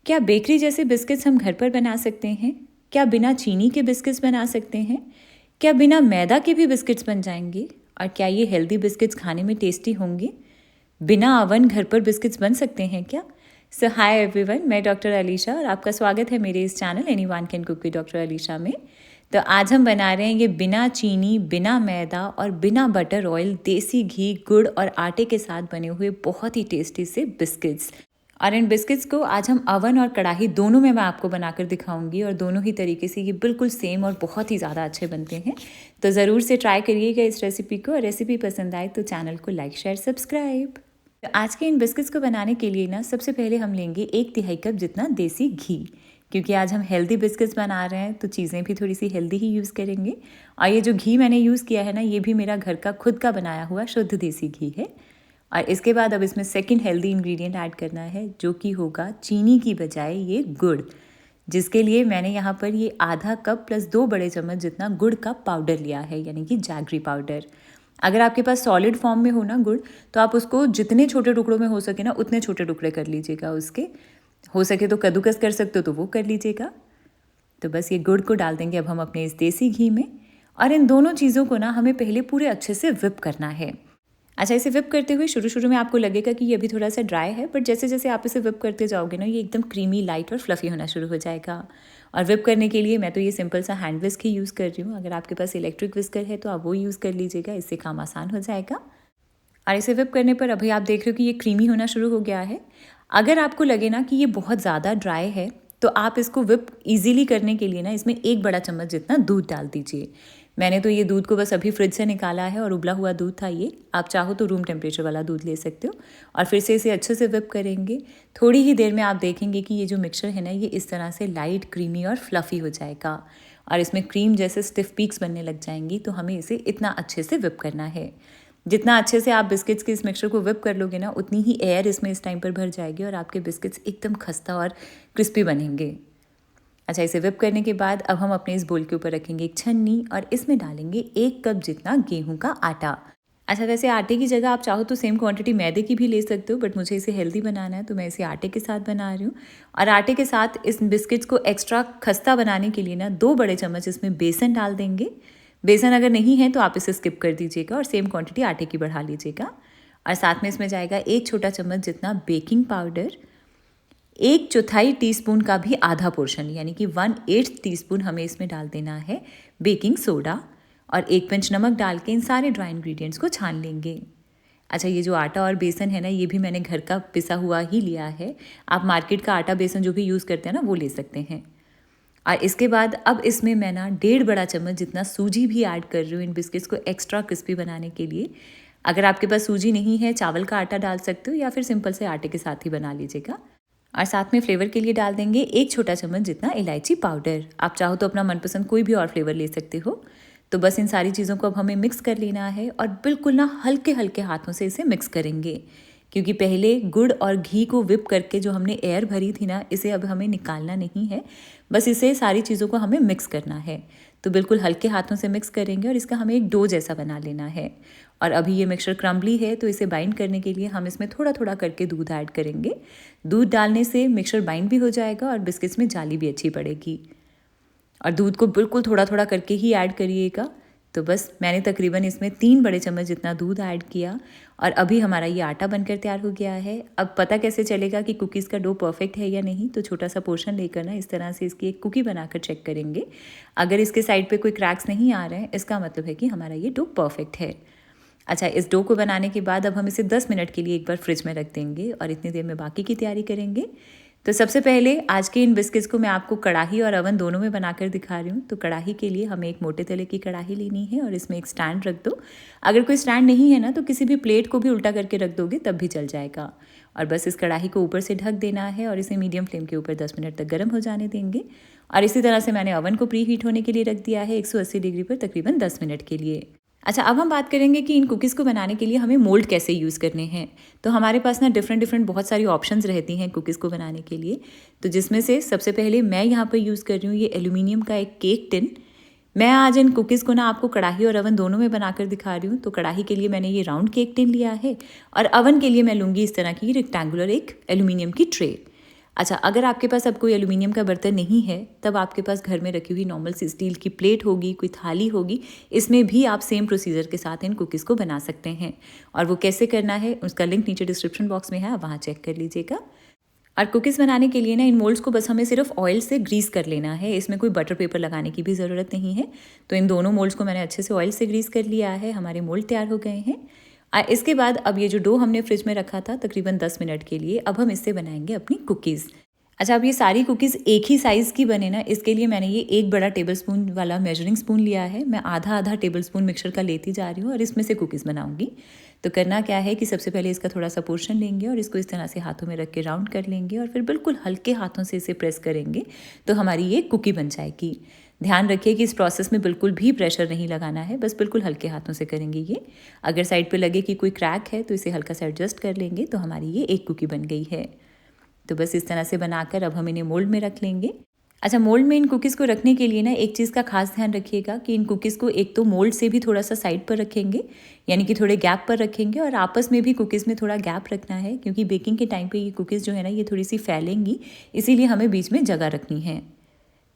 क्या बेकरी जैसे बिस्किट्स हम घर पर बना सकते हैं? क्या बिना चीनी के बिस्किट्स बना सकते हैं? क्या बिना मैदा के भी बिस्किट्स बन जाएंगे? और क्या ये हेल्दी बिस्किट्स खाने में टेस्टी होंगे? बिना ओवन घर पर बिस्किट्स बन सकते हैं क्या? सो हाय एवरीवन, मैं डॉक्टर अलीशा और आपका स्वागत है मेरे इस channel anyone can cook with doctor Alisha में। तो आज हम बना रहे हैं ये बिना चीनी, बिना मैदा और बिना बटर ऑयल, देसी घी, गुड़ और आटे के साथ बने हुए बहुत ही टेस्टी से बिस्किट्स। और इन बिस्किट्स को आज हम अवन और कढ़ाई दोनों में मैं आपको बनाकर दिखाऊंगी और दोनों ही तरीके से ये बिल्कुल सेम और बहुत ही ज़्यादा अच्छे बनते हैं। तो ज़रूर से ट्राई करिएगा इस रेसिपी को, और रेसिपी पसंद आए तो चैनल को लाइक, शेयर, सब्सक्राइब। तो आज के इन बिस्किट्स को बनाने के लिए ना सबसे पहले हम लेंगे 1/3 कप जितना देसी घी, क्योंकि आज हम हेल्दी बिस्किट्स बना रहे हैं तो चीज़ें भी थोड़ी सी हेल्दी ही यूज़ करेंगे। और ये जो घी मैंने यूज़ किया है ना, ये भी मेरा घर का खुद का बनाया हुआ शुद्ध देसी घी है। और इसके बाद अब इसमें सेकंड हेल्दी इंग्रेडिएंट ऐड करना है, जो कि होगा चीनी की बजाय ये गुड़, जिसके लिए मैंने यहाँ पर ये आधा कप प्लस 2 बड़े चम्मच जितना गुड़ का पाउडर लिया है, यानी कि जैगरी पाउडर। अगर आपके पास सॉलिड फॉर्म में हो ना गुड़, तो आप उसको जितने छोटे टुकड़ों में हो सके ना उतने छोटे टुकड़े कर लीजिएगा उसके। हो सके तो कद्दूकस कर सकते हो तो वो कर लीजिएगा। तो बस ये गुड़ को डाल देंगे अब हम अपने इस देसी घी में, और इन दोनों चीज़ों को ना हमें पहले पूरे अच्छे से विप करना है। अच्छा, इसे विप करते हुए शुरू में आपको लगेगा कि ये अभी थोड़ा सा ड्राई है, बट जैसे जैसे आप इसे विप करते जाओगे ना, ये एकदम क्रीमी, लाइट और फ्लफ़ी होना शुरू हो जाएगा। और विप करने के लिए मैं तो ये सिंपल सा हैंड विस्क ही यूज़ कर रही हूँ। अगर आपके पास इलेक्ट्रिक विस्कर है तो आप वो यूज़ कर लीजिएगा, इससे काम आसान हो जाएगा। और इसे विप करने पर अभी आप देख रहे हो कि ये क्रीमी होना शुरू हो गया है। अगर आपको लगे ना कि ये बहुत ज़्यादा ड्राई है, तो आप इसको विप ईजिली करने के लिए ना इसमें 1 बड़ा चम्मच जितना दूध डाल दीजिए। मैंने तो ये दूध को बस अभी फ्रिज से निकाला है और उबला हुआ दूध था ये। आप चाहो तो रूम टेम्परेचर वाला दूध ले सकते हो। और फिर से इसे अच्छे से विप करेंगे। थोड़ी ही देर में आप देखेंगे कि ये जो मिक्सचर है ना, ये इस तरह से लाइट, क्रीमी और फ्लफ़ी हो जाएगा और इसमें क्रीम जैसे स्टिफ पीक्स बनने लग जाएंगी। तो हमें इसे इतना अच्छे से विप करना है। जितना अच्छे से आप बिस्किट्स के इस मिक्सचर को विप कर लोगे ना, उतनी ही एयर इसमें इस टाइम पर भर जाएगी और आपके बिस्किट्स एकदम खस्ता और क्रिस्पी बनेंगे। अच्छा, इसे विप करने के बाद अब हम अपने इस बोल के ऊपर रखेंगे एक छन्नी और इसमें डालेंगे 1 कप जितना गेहूं का आटा। अच्छा, वैसे आटे की जगह आप चाहो तो सेम क्वांटिटी मैदे की भी ले सकते हो, बट मुझे इसे हेल्दी बनाना है तो मैं इसे आटे के साथ बना रही हूँ। और आटे के साथ इस बिस्किट्स को एक्स्ट्रा खस्ता बनाने के लिए ना 2 बड़े चम्मच इसमें बेसन डाल देंगे। बेसन अगर नहीं है तो आप इसे स्किप कर दीजिएगा और सेम क्वांटिटी आटे की बढ़ा लीजिएगा। और साथ में इसमें जाएगा 1 छोटा चम्मच जितना बेकिंग पाउडर, 1/4 टीस्पून का भी आधा पोर्शन यानी कि 1/8 टीस्पून हमें इसमें डाल देना है बेकिंग सोडा, और 1 पिंच नमक डाल के इन सारे ड्राई इंग्रेडिएंट्स को छान लेंगे। अच्छा, ये जो आटा और बेसन है ना, ये भी मैंने घर का पिसा हुआ ही लिया है। आप मार्केट का आटा बेसन जो भी यूज़ करते हैं ना, वो ले सकते हैं। और इसके बाद अब इसमें मैं ना 1.5 बड़ा चम्मच जितना सूजी भी ऐड कर रही हूँ इन बिस्किट्स को एक्स्ट्रा क्रिस्पी बनाने के लिए। अगर आपके पास सूजी नहीं है, चावल का आटा डाल सकते हो या फिर सिंपल से आटे के साथ ही बना लीजिएगा। और साथ में फ्लेवर के लिए डाल देंगे 1 छोटा चम्मच जितना इलायची पाउडर। आप चाहो तो अपना मनपसंद कोई भी और फ्लेवर ले सकते हो। तो बस इन सारी चीज़ों को अब हमें मिक्स कर लेना है और बिल्कुल ना हल्के हल्के हाथों से इसे मिक्स करेंगे, क्योंकि पहले गुड़ और घी को विप करके जो हमने एयर भरी थी ना, इसे अब हमें निकालना नहीं है। बस इसे सारी चीज़ों को हमें मिक्स करना है। तो बिल्कुल हल्के हाथों से मिक्स करेंगे और इसका हमें एक डो जैसा बना लेना है। और अभी ये मिक्सचर क्रम्बली है तो इसे बाइंड करने के लिए हम इसमें थोड़ा थोड़ा करके दूध ऐड करेंगे। दूध डालने से मिक्सचर बाइंड भी हो जाएगा और बिस्किट्स में जाली भी अच्छी पड़ेगी। और दूध को बिल्कुल थोड़ा थोड़ा करके ही ऐड करिएगा। तो बस मैंने तकरीबन इसमें 3 बड़े चम्मच जितना दूध ऐड किया और अभी हमारा ये आटा बनकर तैयार हो गया है। अब पता कैसे चलेगा कि कुकीज़ का डो परफेक्ट है या नहीं, तो छोटा सा पोर्शन लेकर ना इस तरह से इसकी एक कुकी बनाकर चेक करेंगे। अगर इसके साइड पे कोई क्रैक्स नहीं आ रहे हैं, इसका मतलब है कि हमारा ये डो परफेक्ट है। अच्छा, इस डो को बनाने के बाद अब हम इसे 10 मिनट के लिए एक बार फ्रिज में रख देंगे और इतनी देर में बाकी की तैयारी करेंगे। तो सबसे पहले आज के इन बिस्किट्स को मैं आपको कढ़ाई और अवन दोनों में बनाकर दिखा रही हूँ। तो कढ़ाई के लिए हमें एक मोटे तले की कढ़ाई लेनी है और इसमें एक स्टैंड रख दो। अगर कोई स्टैंड नहीं है ना, तो किसी भी प्लेट को भी उल्टा करके रख दोगे तब भी चल जाएगा। और बस इस कढ़ाई को ऊपर से ढक देना है और इसे मीडियम फ्लेम के ऊपर 10 मिनट तक गर्म हो जाने देंगे। और इसी तरह से मैंने अवन को प्री हीट होने के लिए रख दिया है 180 डिग्री पर तकरीबन 10 मिनट के लिए। अच्छा, अब हम बात करेंगे कि इन कुकीज़ को बनाने के लिए हमें मोल्ड कैसे यूज़ करने हैं। तो हमारे पास ना डिफरेंट बहुत सारी ऑप्शंस रहती हैं कुकीज़ को बनाने के लिए। तो जिसमें से सबसे पहले मैं यहाँ पर यूज़ कर रही हूँ ये एल्यूमिनियम का एक केक टिन। मैं आज इन कुकीज़ को ना आपको कढ़ाई और अवन दोनों में बनाकर दिखा रही हूँ। तो कढ़ाई के लिए मैंने ये राउंड केक टिन लिया है और अवन के लिए मैं लूँगी इस तरह की रेक्टेंगुलर एक एल्यूमिनियम की ट्रे। अच्छा, अगर आपके पास अब कोई एल्यूमिनियम का बर्तन नहीं है, तब आपके पास घर में रखी हुई नॉर्मल सी स्टील की प्लेट होगी, कोई थाली होगी, इसमें भी आप सेम प्रोसीजर के साथ इन कुकीज़ को बना सकते हैं। और वो कैसे करना है उसका लिंक नीचे डिस्क्रिप्शन बॉक्स में है, आप वहाँ चेक कर लीजिएगा। और कुकीज़ बनाने के लिए ना इन मोल्ड्स को बस हमें सिर्फ ऑयल से ग्रीस कर लेना है, इसमें कोई बटर पेपर लगाने की भी ज़रूरत नहीं है। तो इन दोनों मोल्ड्स को मैंने अच्छे से ऑयल से ग्रीस कर लिया है, हमारे मोल्ड तैयार हो गए हैं। इसके बाद अब ये जो डो हमने फ्रिज में रखा था तकरीबन 10 मिनट के लिए, अब हम इससे बनाएंगे अपनी कुकीज़। अच्छा, अब ये सारी कुकीज़ एक ही साइज़ की बने ना, इसके लिए मैंने ये एक बड़ा टेबल स्पून वाला मेजरिंग स्पून लिया है। मैं आधा आधा टेबल स्पून मिक्सचर का लेती जा रही हूँ और इसमें से कुकीज़ बनाऊंगी। तो करना क्या है कि सबसे पहले इसका थोड़ा सा पोर्शन लेंगे और इसको इस तरह से हाथों में रख के राउंड कर लेंगे और फिर बिल्कुल हल्के हाथों से इसे प्रेस करेंगे तो हमारी ये कुकी बन जाएगी। ध्यान रखिए कि इस प्रोसेस में बिल्कुल भी प्रेशर नहीं लगाना है, बस बिल्कुल हल्के हाथों से करेंगे ये। अगर साइड पे लगे कि कोई क्रैक है तो इसे हल्का सा एडजस्ट कर लेंगे तो हमारी ये एक कुकी बन गई है। तो बस इस तरह से बनाकर अब हम इन्हें मोल्ड में रख लेंगे। अच्छा, मोल्ड में इन कुकीज़ को रखने के लिए ना एक चीज़ का खास ध्यान रखिएगा कि इन कुकीज़ को एक तो मोल्ड से भी थोड़ा सा साइड पर रखेंगे, यानी कि थोड़े गैप पर रखेंगे, और आपस में भी कुकीज़ में थोड़ा गैप रखना है क्योंकि बेकिंग के टाइम पे ये कुकीज़ जो है ना ये थोड़ी सी फैलेंगी, इसीलिए हमें बीच में जगह रखनी है।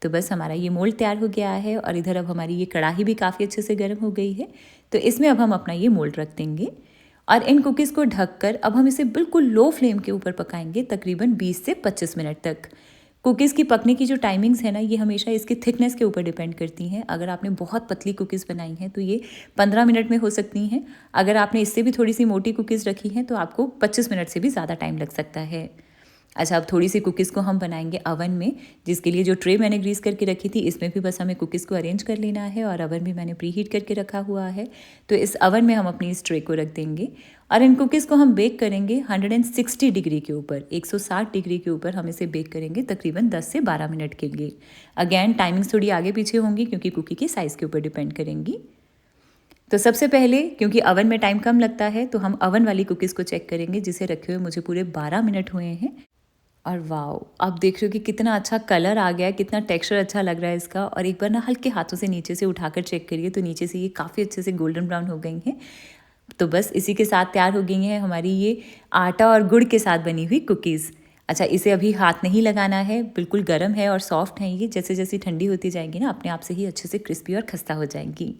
तो बस हमारा ये मोल्ड तैयार हो गया है और इधर अब हमारी ये कढ़ाई भी काफ़ी अच्छे से गर्म हो गई है। तो इसमें अब हम अपना ये मोल्ड रख देंगे और इन कुकीज़ को ढककर अब हम इसे बिल्कुल लो फ्लेम के ऊपर पकाएंगे तकरीबन 20 से 25 मिनट तक। कुकीज़ की पकने की जो टाइमिंग्स है ना ये हमेशा इसकी थिकनेस के ऊपर डिपेंड करती हैं। अगर आपने बहुत पतली कुकीज़ बनाई हैं तो ये 15 मिनट में हो सकती हैं। अगर आपने इससे भी थोड़ी सी मोटी कुकीज़ रखी हैं तो आपको 25 मिनट से भी ज़्यादा टाइम लग सकता है। अच्छा, अब थोड़ी सी कुकीज़ को हम बनाएंगे अवन में, जिसके लिए जो ट्रे मैंने ग्रीस करके रखी थी इसमें भी बस हमें कुकीज़ को अरेंज कर लेना है और अवन भी मैंने प्री हीट करके रखा हुआ है। तो इस अवन में हम अपनी इस ट्रे को रख देंगे और इन कुकीज़ को हम बेक करेंगे 160 डिग्री के ऊपर, 160 डिग्री के ऊपर हम इसे बेक करेंगे तकरीबन 10 से 12 मिनट के लिए। अगेन टाइमिंग्स थोड़ी आगे पीछे होंगी क्योंकि कुकी की साइज़ के ऊपर डिपेंड करेंगी। तो सबसे पहले क्योंकि अवन में टाइम कम लगता है तो हम अवन वाली कुकीज़ को चेक करेंगे जिसे रखे हुए मुझे पूरे 12 मिनट हुए हैं। और वाओ, आप देख रहे हो कि कितना अच्छा कलर आ गया है, कितना टेक्सचर अच्छा लग रहा है इसका। और एक बार ना हल्के हाथों से नीचे से उठाकर चेक करिए तो नीचे से ये काफ़ी अच्छे से गोल्डन ब्राउन हो गई हैं। तो बस इसी के साथ तैयार हो गई हैं हमारी ये आटा और गुड़ के साथ बनी हुई कुकीज़। अच्छा, इसे अभी हाथ नहीं लगाना है, बिल्कुल गर्म है और सॉफ्ट है ये। जैसे जैसे ठंडी होती जाएगी ना अपने आप से ही अच्छे से क्रिस्पी और खस्ता हो जाएंगी।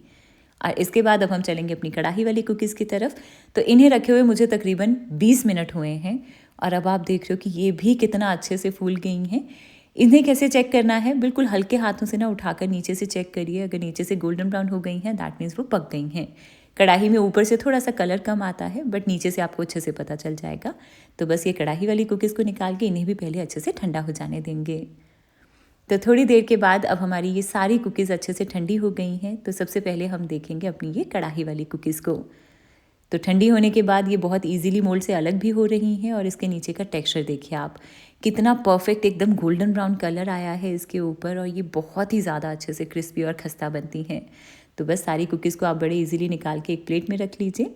और इसके बाद अब हम चलेंगे अपनी कढ़ाई वाली कुकीज़ की तरफ। तो इन्हें रखे हुए मुझे तकरीबन 20 मिनट हुए हैं और अब आप देख रहे हो कि ये भी कितना अच्छे से फूल गई हैं। इन्हें कैसे चेक करना है, बिल्कुल हल्के हाथों से ना उठाकर नीचे से चेक करिए। अगर नीचे से गोल्डन ब्राउन हो गई हैं दैट मीन्स वो पक गई हैं। कढ़ाई में ऊपर से थोड़ा सा कलर कम आता है बट नीचे से आपको अच्छे से पता चल जाएगा। तो बस ये कढ़ाई वाली कुकीज़ को निकाल के इन्हें भी पहले अच्छे से ठंडा हो जाने देंगे। तो थोड़ी देर के बाद अब हमारी ये सारी कुकीज़ अच्छे से ठंडी हो गई हैं। तो सबसे पहले हम देखेंगे अपनी ये कढ़ाई वाली कुकीज़ को। तो ठंडी होने के बाद ये बहुत इजीली मोल्ड से अलग भी हो रही हैं और इसके नीचे का टेक्सचर देखिए आप, कितना परफेक्ट एकदम गोल्डन ब्राउन कलर आया है इसके ऊपर और ये बहुत ही ज़्यादा अच्छे से क्रिस्पी और खस्ता बनती हैं। तो बस सारी कुकीज़ को आप बड़े इजीली निकाल के एक प्लेट में रख लीजिए।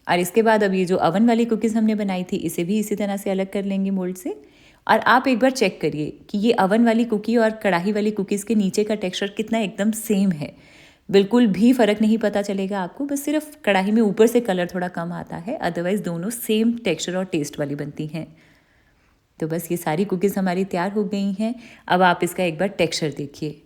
और इसके बाद अब ये जो अवन वाली कुकीज़ हमने बनाई थी इसे भी इसी तरह से अलग कर लेंगे मोल्ड से। और आप एक बार चेक करिए कि ये अवन वाली कुकी और कढ़ाई वाली कुकीज़ के नीचे का टेक्सचर कितना एकदम सेम है। बिल्कुल भी फ़र्क नहीं पता चलेगा आपको, बस सिर्फ कढ़ाई में ऊपर से कलर थोड़ा कम आता है, अदरवाइज़ दोनों सेम टेक्सचर और टेस्ट वाली बनती हैं। तो बस ये सारी कुकीज़ हमारी तैयार हो गई हैं। अब आप इसका एक बार टेक्सचर देखिए,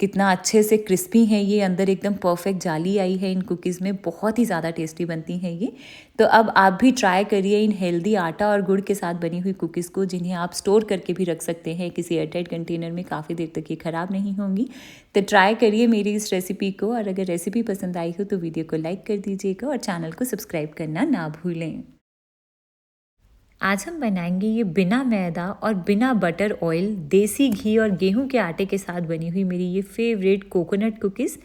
कितना अच्छे से क्रिस्पी हैं ये, अंदर एकदम परफेक्ट जाली आई है इन कुकीज़ में, बहुत ही ज़्यादा टेस्टी बनती हैं ये। तो अब आप भी ट्राई करिए इन हेल्दी आटा और गुड़ के साथ बनी हुई कुकीज़ को, जिन्हें आप स्टोर करके भी रख सकते हैं किसी एयरटाइट कंटेनर में, काफ़ी देर तक ये ख़राब नहीं होंगी। तो ट्राई करिए मेरी इस रेसिपी को, और अगर रेसिपी पसंद आई हो तो वीडियो को लाइक कर दीजिएगा और चैनल को सब्सक्राइब करना ना भूलें। आज हम बनाएंगे ये बिना मैदा और बिना बटर ऑयल, देसी घी और गेहूं के आटे के साथ बनी हुई मेरी ये फेवरेट कोकोनट कुकीज़।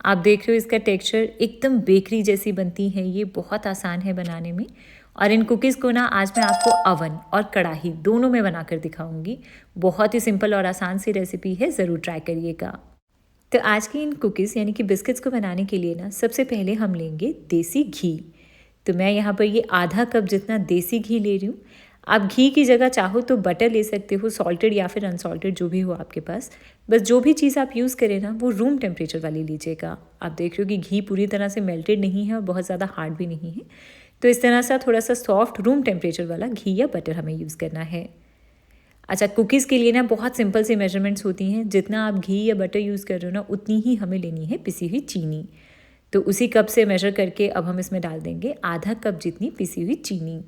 आप देख रहे हो इसका टेक्सचर एकदम बेकरी जैसी बनती है ये, बहुत आसान है बनाने में। और इन कुकीज़ को ना आज मैं आपको अवन और कढ़ाई दोनों में बनाकर दिखाऊंगी। बहुत ही सिंपल और आसान सी रेसिपी है, ज़रूर ट्राई करिएगा। तो आज की इन कुकीज़ यानी कि बिस्किट्स को बनाने के लिए ना सबसे पहले हम लेंगे देसी घी। तो मैं यहाँ पर ये आधा कप जितना देसी घी ले रही हूँ। आप घी की जगह चाहो तो बटर ले सकते हो, सॉल्टेड या फिर अनसॉल्टेड जो भी हो आपके पास। बस जो भी चीज़ आप यूज़ करें ना वो रूम टेम्परेचर वाली लीजिएगा। आप देख रहे हो कि घी पूरी तरह से मेल्टेड नहीं है और बहुत ज़्यादा हार्ड भी नहीं है। तो इस तरह से थोड़ा सा सॉफ्ट रूम टेम्परेचर वाला घी या बटर हमें यूज़ करना है। अच्छा, कुकीज़ के लिए ना बहुत सिंपल सी मेजरमेंट्स होती हैं। जितना आप घी या बटर यूज़ कर रहे हो ना, उतनी ही हमें लेनी है पिसी हुई चीनी। तो उसी कप से मेजर करके अब हम इसमें डाल देंगे आधा कप जितनी पिसी हुई चीनी।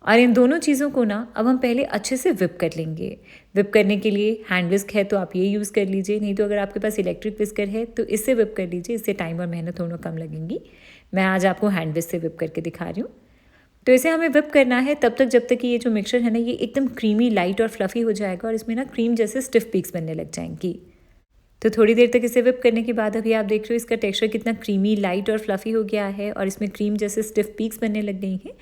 और इन दोनों चीज़ों को ना अब हम पहले अच्छे से विप कर लेंगे। विप करने के लिए हैंड विस्क है तो आप ये यूज़ कर लीजिए, नहीं तो अगर आपके पास इलेक्ट्रिक विस्कर है तो इससे विप कर लीजिए। इससे टाइम और मेहनत दोनों कम लगेंगी। मैं आज आपको हैंड विस्क से विप करके दिखा रही हूँ। तो इसे हमें विप करना है तब तक जब तक कि ये जो मिक्सचर है ना ये एकदम क्रीमी, लाइट और फ्लफ़ी हो जाएगा और इसमें ना क्रीम जैसे स्टिफ पीक्स बनने लग जाएंगी। तो थोड़ी देर तक इसे विप करने के बाद अभी आप देख रहे हो इसका टेक्सचर कितना क्रीमी, लाइट और फ्लफ़ी हो गया है और इसमें क्रीम जैसे स्टिफ पीक्स बनने लग गई हैं।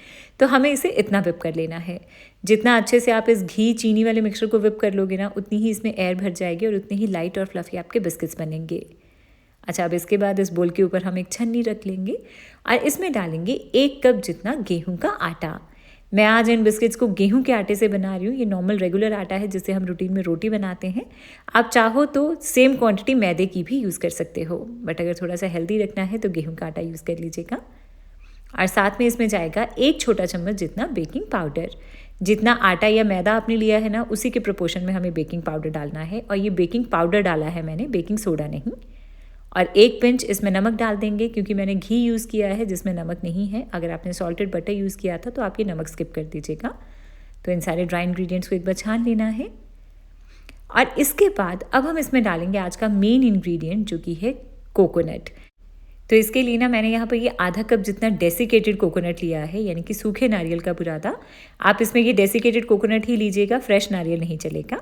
तो हमें इसे इतना विप कर लेना है। जितना अच्छे से आप इस घी चीनी वाले मिक्सचर को विप कर लोगे ना, उतनी ही इसमें एयर भर जाएगी और उतनी ही लाइट और फ्लफ़ी आपके बिस्किट्स बनेंगे। अच्छा, अब इसके बाद इस बोल के ऊपर हम एक छन्नी रख लेंगे और इसमें डालेंगे 1 कप जितना गेहूं का आटा। मैं आज इन बिस्किट्स को गेहूं के आटे से बना रही हूँ। ये नॉर्मल रेगुलर आटा है जिससे हम रूटीन में रोटी बनाते हैं। आप चाहो तो सेम क्वांटिटी मैदे की भी यूज़ कर सकते हो, बट अगर थोड़ा सा हेल्दी रखना है तो गेहूं का आटा यूज़ कर लीजिएगा। और साथ में इसमें जाएगा 1 छोटा चम्मच जितना बेकिंग पाउडर। जितना आटा या मैदा आपने लिया है ना, उसी के प्रोपोर्शन में हमें बेकिंग पाउडर डालना है। और ये बेकिंग पाउडर डाला है मैंने, बेकिंग सोडा नहीं। और 1 पिंच इसमें नमक डाल देंगे क्योंकि मैंने घी यूज़ किया है जिसमें नमक नहीं है। अगर आपने सॉल्टेड बटर यूज़ किया था तो आप ये नमक स्किप कर दीजिएगा। तो इन सारे ड्राई इंग्रेडिएंट्स को एक बार छान लेना है। और इसके बाद अब हम इसमें डालेंगे आज का मेन इंग्रेडिएंट जो कि है कोकोनट। तो इसके लिए ना मैंने यहाँ पर ये आधा कप जितना डेसिकेटेड कोकोनट लिया है, यानी कि सूखे नारियल का बुरादा। आप इसमें ये डेसिकेटेड कोकोनट ही लीजिएगा, फ्रेश नारियल नहीं चलेगा।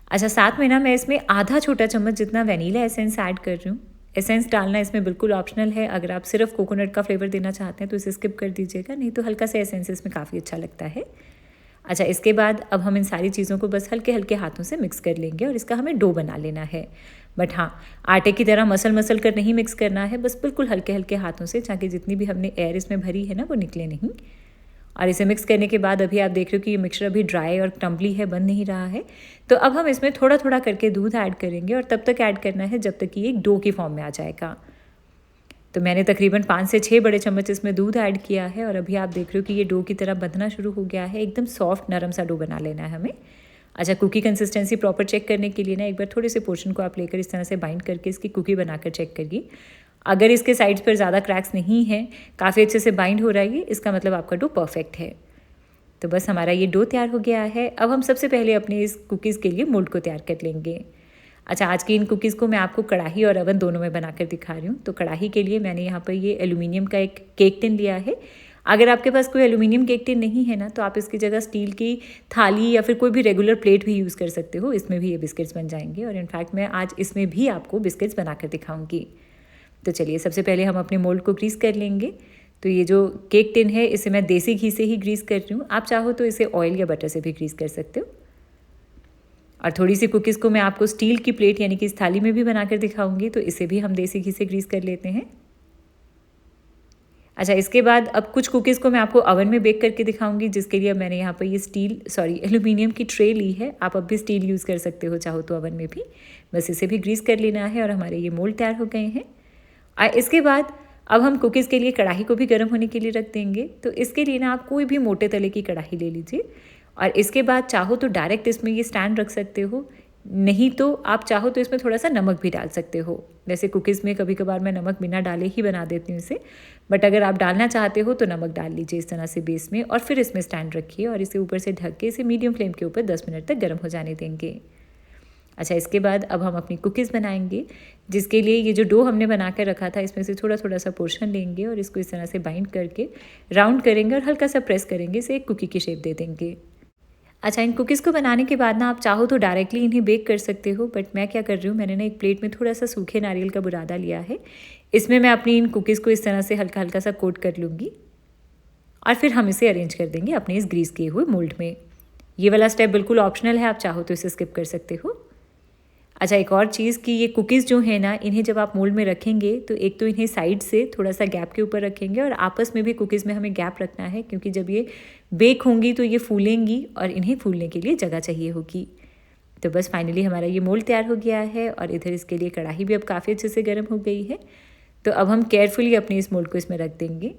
अच्छा, साथ में ना मैं इसमें आधा छोटा चम्मच जितना वनीला एसेंस ऐड कर रही हूँ। एसेंस डालना इसमें बिल्कुल ऑप्शनल है। अगर आप सिर्फ कोकोनट का फ्लेवर देना चाहते हैं तो इसे स्किप कर दीजिएगा, नहीं तो हल्का सा एसेंस इसमें काफ़ी अच्छा लगता है। अच्छा, इसके बाद अब हम इन सारी चीज़ों को बस हल्के हल्के हाथों से मिक्स कर लेंगे और इसका हमें डो बना लेना है। बट हाँ, आटे की तरह मसल कर नहीं मिक्स करना है, बस बिल्कुल हल्के हल्के हाथों से, ताकि जितनी भी हमने एयर इसमें भरी है ना वो निकले नहीं। और इसे मिक्स करने के बाद अभी आप देख रहे हो कि ये मिक्सचर अभी ड्राई और टम्बली है, बन नहीं रहा है। तो अब हम इसमें थोड़ा थोड़ा करके दूध ऐड करेंगे और तब तक ऐड करना है जब तक कि ये एक डो की फॉर्म में आ जाएगा। तो मैंने तकरीबन 5 से 6 बड़े चम्मच इसमें दूध ऐड किया है और अभी आप देख रहे हो कि ये डो की तरह बंधना शुरू हो गया है। एकदम सॉफ्ट नरम सा डो बना लेना है हमें। अच्छा, कुकी कंसिस्टेंसी प्रॉपर चेक करने के लिए ना एक बार थोड़े से पोर्शन को आप लेकर इस तरह से बाइंड करके इसकी कुकी बनाकर चेक करिए। अगर इसके साइड्स पर ज़्यादा क्रैक्स नहीं हैं, काफ़ी अच्छे से बाइंड हो रहा है, इसका मतलब आपका डो परफेक्ट है। तो बस हमारा ये डो तैयार हो गया है। अब हम सबसे पहले अपने इस कुकीज़ के लिए मोल्ड को तैयार कर लेंगे। अच्छा, आज की इन कुकीज़ को मैं आपको कढ़ाई और ओवन दोनों में बनाकर दिखा रही हूँ। तो कढ़ाई के लिए मैंने यहाँ पर ये एल्यूमिनियम का एक केक टिन लिया है। अगर आपके पास कोई एल्यूमिनियम केक टिन नहीं है ना, तो आप इसकी जगह स्टील की थाली या फिर कोई भी रेगुलर प्लेट भी यूज़ कर सकते हो। इसमें भी ये बिस्किट्स बन जाएंगे और इनफैक्ट मैं आज इसमें भी आपको बिस्किट्स बनाकर दिखाऊँगी। तो चलिए, सबसे पहले हम अपने मोल्ड को ग्रीस कर लेंगे। तो ये जो केक टिन है इसे मैं देसी घी से ही ग्रीस कर रही हूँ। आप चाहो तो इसे ऑयल या बटर से भी ग्रीस कर सकते हो। और थोड़ी सी कुकीज़ को मैं आपको स्टील की प्लेट यानी कि इस थाली में भी बनाकर दिखाऊंगी, तो इसे भी हम देसी घी से ग्रीस कर लेते हैं। अच्छा, इसके बाद अब कुछ कुकीज़ को मैं आपको ओवन में बेक करके दिखाऊंगी, जिसके लिए मैंने यहाँ पर ये एल्यूमिनियम की ट्रे ली है। आप अब भी स्टील यूज़ कर सकते हो चाहो तो ओवन में भी। बस इसे भी ग्रीस कर लेना है और हमारे ये मोल्ड तैयार हो गए हैं। और इसके बाद अब हम कुकीज़ के लिए कढ़ाई को भी गर्म होने के लिए रख देंगे। तो इसके लिए ना आप कोई भी मोटे तले की कढ़ाई ले लीजिए और इसके बाद चाहो तो डायरेक्ट इसमें ये स्टैंड रख सकते हो, नहीं तो आप चाहो तो इसमें थोड़ा सा नमक भी डाल सकते हो। वैसे कुकीज़ में कभी कभार मैं नमक बिना डाले ही बना देती हूँ इसे, बट अगर आप डालना चाहते हो तो नमक डाल लीजिए इस तरह से बेस में और फिर इसमें स्टैंड रखिए और इसे ऊपर से ढक के इसे मीडियम फ्लेम के ऊपर 10 मिनट तक गर्म हो जाने देंगे। अच्छा, इसके बाद अब हम अपनी कुकीज़ बनाएंगे, जिसके लिए ये जो डो हमने बना कर रखा था इसमें से थोड़ा थोड़ा सा पोर्शन लेंगे और इसको इस तरह से बाइंड करके राउंड करेंगे और हल्का सा प्रेस करेंगे, इसे एक कुकी की शेप दे देंगे। अच्छा, इन कुकीज़ को बनाने के बाद ना आप चाहो तो डायरेक्टली इन्हें बेक कर सकते हो, बट मैं क्या कर रही हूँ, मैंने ना एक प्लेट में थोड़ा सा सूखे नारियल का बुरादा लिया है। इसमें मैं अपनी इन कुकीज़ को इस तरह से हल्का हल्का सा कोट कर लूँगी और फिर हम इसे अरेंज कर देंगे अपने इस ग्रीस किए हुए मोल्ड में। ये वाला स्टेप बिल्कुल ऑप्शनल है, आप चाहो तो इसे स्किप कर सकते हो। अच्छा, एक और चीज़ कि ये कुकीज़ जो है ना, इन्हें जब आप मोल्ड में रखेंगे तो एक तो इन्हें साइड से थोड़ा सा गैप के ऊपर रखेंगे और आपस में भी कुकीज़ में हमें गैप रखना है, क्योंकि जब ये बेक होंगी तो ये फूलेंगी और इन्हें फूलने के लिए जगह चाहिए होगी। तो बस फाइनली हमारा ये मोल्ड तैयार हो गया है और इधर इसके लिए कढ़ाई भी अब काफ़ी अच्छे से गर्म हो गई है। तो अब हम केयरफुली अपने इस मोल्ड को इसमें रख देंगे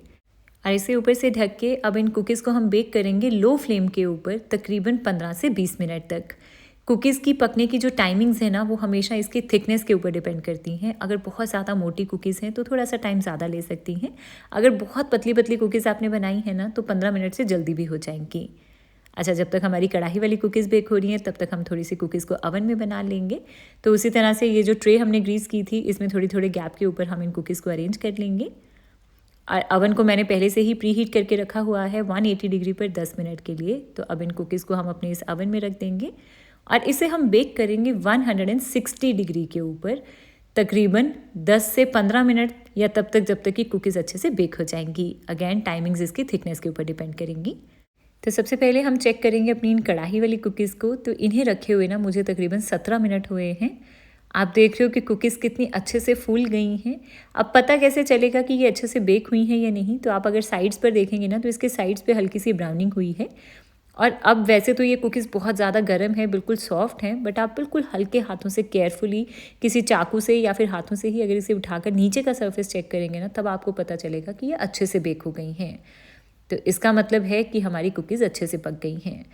और इसे ऊपर से ढक के अब इन कुकीज़ को हम बेक करेंगे लो फ्लेम के ऊपर तकरीबन 15 से 20 मिनट तक। कुकीज़ की पकने की जो टाइमिंग्स है ना, वो हमेशा इसकी थिकनेस के ऊपर डिपेंड करती हैं। अगर बहुत ज़्यादा मोटी कुकीज़ हैं तो थोड़ा सा टाइम ज़्यादा ले सकती हैं। अगर बहुत पतली पतली कुकीज़ आपने बनाई है ना, तो 15 मिनट से जल्दी भी हो जाएंगी। अच्छा, जब तक हमारी कढ़ाई वाली कुकीज़ बेक हो रही हैं तब तक हम थोड़ी सी कुकीज़ को अवन में बना लेंगे। तो उसी तरह से ये जो ट्रे हमने ग्रीस की थी, इसमें थोड़ी थोड़े गैप के ऊपर हम इन कुकीज़ को अरेंज कर लेंगे। और अवन को मैंने पहले से ही प्री हीट करके रखा हुआ है 180 डिग्री पर 10 मिनट के लिए। तो अब इन कुकीज़ को हम अपने इस अवन में रख देंगे और इसे हम बेक करेंगे 160 डिग्री के ऊपर तकरीबन 10 से 15 मिनट, या तब तक जब तक कि कुकीज़ अच्छे से बेक हो जाएंगी। अगेन टाइमिंग्स इसकी थिकनेस के ऊपर डिपेंड करेंगी। तो सबसे पहले हम चेक करेंगे अपनी इन कढ़ाई वाली कुकीज़ को। तो इन्हें रखे हुए ना मुझे तकरीबन 17 मिनट हुए हैं। आप देख रहे हो कि कुकीज़ कितनी अच्छे से फूल गई हैं। अब पता कैसे चलेगा कि ये अच्छे से बेक हुई हैं या नहीं? तो आप अगर साइड्स पर देखेंगे ना, तो इसके साइड्स पे हल्की सी ब्राउनिंग हुई है। और अब वैसे तो ये कुकीज़ बहुत ज़्यादा गर्म है, बिल्कुल सॉफ्ट हैं, बट आप बिल्कुल हल्के हाथों से केयरफुली किसी चाकू से या फिर हाथों से ही अगर इसे उठाकर नीचे का सरफेस चेक करेंगे ना, तब आपको पता चलेगा कि ये अच्छे से बेक हो गई हैं। तो इसका मतलब है कि हमारी कुकीज़ अच्छे से पक गई हैं।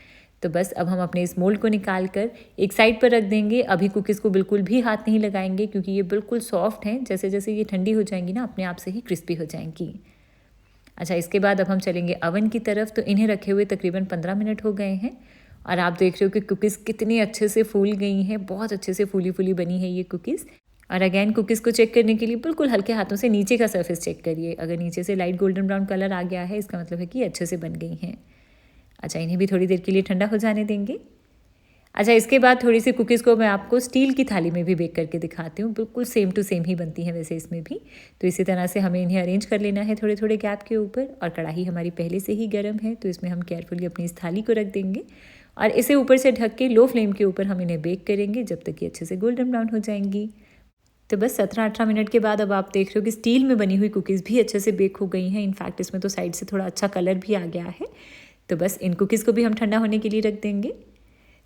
तो बस अब हम अपने इस मोल्ड को निकाल कर एक साइड पर रख देंगे। अभी कुकीज़ को बिल्कुल भी हाथ नहीं लगाएंगे क्योंकि ये बिल्कुल सॉफ्ट हैं। जैसे जैसे ये ठंडी हो जाएंगी ना, अपने आप से ही क्रिस्पी हो जाएंगी। अच्छा, इसके बाद अब हम चलेंगे अवन की तरफ। तो इन्हें रखे हुए तकरीबन 15 मिनट हो गए हैं और आप देख रहे हो कि कुकीज़ कितनी अच्छे से फूल गई हैं। बहुत अच्छे से फूली फूली बनी है ये कुकीज़। और अगेन कुकीज़ को चेक करने के लिए बिल्कुल हल्के हाथों से नीचे का सरफेस चेक करिए। अगर नीचे से लाइट गोल्डन ब्राउन कलर आ गया है, इसका मतलब है कि अच्छे से बन गई हैं। अच्छा, इन्हें भी थोड़ी देर के लिए ठंडा हो जाने देंगे। अच्छा, इसके बाद थोड़ी सी कुकीज़ को मैं आपको स्टील की थाली में भी बेक करके दिखाती हूँ। बिल्कुल सेम टू सेम ही बनती हैं वैसे इसमें भी। तो इसी तरह से हमें इन्हें अरेंज कर लेना है थोड़े थोड़े गैप के ऊपर। और कढ़ाई हमारी पहले से ही गर्म है, तो इसमें हम केयरफुली अपनी इस थाली को रख देंगे और इसे ऊपर से ढक के लो फ्लेम के ऊपर हम इन्हें बेक करेंगे जब तक कि अच्छे से गोल्डन ब्राउन हो जाएंगी। तो बस 17-18 मिनट के बाद अब आप देख रहे हो कि स्टील में बनी हुई कुकीज़ भी अच्छे से बेक हो गई हैं। इनफैक्ट इसमें तो साइड से थोड़ा अच्छा कलर भी आ गया है। तो बस इन कुकीज़ को भी हम ठंडा होने के लिए रख देंगे।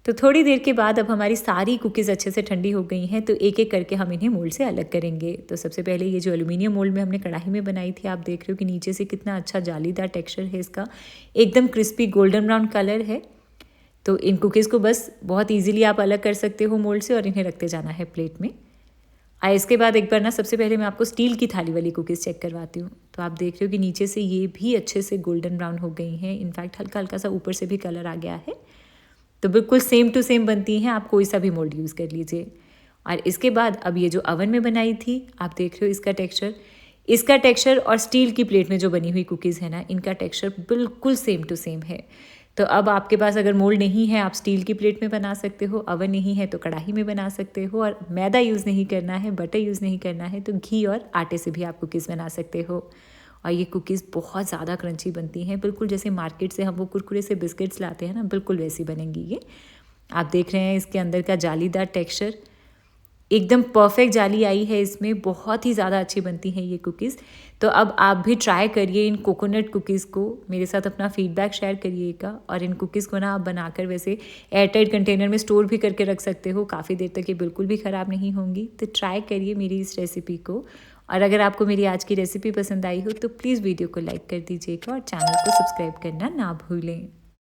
तो थोड़ी देर के बाद अब हमारी सारी कुकीज़ अच्छे से ठंडी हो गई हैं। तो एक एक करके हम इन्हें मोल्ड से अलग करेंगे। तो सबसे पहले ये जो एल्युमिनियम मोल्ड में हमने कढ़ाई में बनाई थी, आप देख रहे हो कि नीचे से कितना अच्छा जालीदार टेक्स्चर है इसका, एकदम क्रिस्पी गोल्डन ब्राउन कलर है। तो इन कुकीज़ को बस बहुत ईजिली आप अलग कर सकते हो मोल्ड से और इन्हें रखते जाना है प्लेट में। इसके बाद एक बार ना सबसे पहले मैं आपको स्टील की थाली वाली कुकीज़ चेक करवाती हूँ। तो आप देख रहे हो कि नीचे से ये भी अच्छे से गोल्डन ब्राउन हो गई हैं। इनफैक्ट हल्का हल्का सा ऊपर से भी कलर आ गया है। तो बिल्कुल सेम टू सेम बनती हैं, आप कोई सा भी मोल्ड यूज़ कर लीजिए। और इसके बाद अब ये जो अवन में बनाई थी, आप देख रहे हो इसका टेक्स्चर और स्टील की प्लेट में जो बनी हुई कुकीज़ है ना, इनका टेक्स्चर बिल्कुल सेम टू सेम है। तो अब आपके पास अगर मोल्ड नहीं है, आप स्टील की प्लेट में बना सकते हो। अवन नहीं है तो कढ़ाई में बना सकते हो। और मैदा यूज़ नहीं करना है, बटर यूज़ नहीं करना है, तो घी और आटे से भी आप कुकीज़ बना सकते हो। और ये कुकीज़ बहुत ज़्यादा क्रंची बनती हैं, बिल्कुल जैसे मार्केट से हम वो कुरकुरे से बिस्किट्स लाते हैं ना, बिल्कुल वैसी बनेंगी ये। आप देख रहे हैं इसके अंदर का जालीदार टेक्स्चर, एकदम परफेक्ट जाली आई है इसमें, बहुत ही ज़्यादा अच्छी बनती हैं ये कुकीज़। तो अब आप भी ट्राई करिए इन कोकोनट कुकीज़ को, मेरे साथ अपना फीडबैक शेयर करिएगा। और इन कुकीज़ को ना आप बनाकर वैसे एयरटाइट कंटेनर में स्टोर भी करके रख सकते हो, काफ़ी देर तक ये बिल्कुल भी ख़राब नहीं होंगी। तो ट्राई करिए मेरी इस रेसिपी को। और अगर आपको मेरी आज की रेसिपी पसंद आई हो तो प्लीज़ वीडियो को लाइक कर दीजिएगा और चैनल को सब्सक्राइब करना ना भूलें।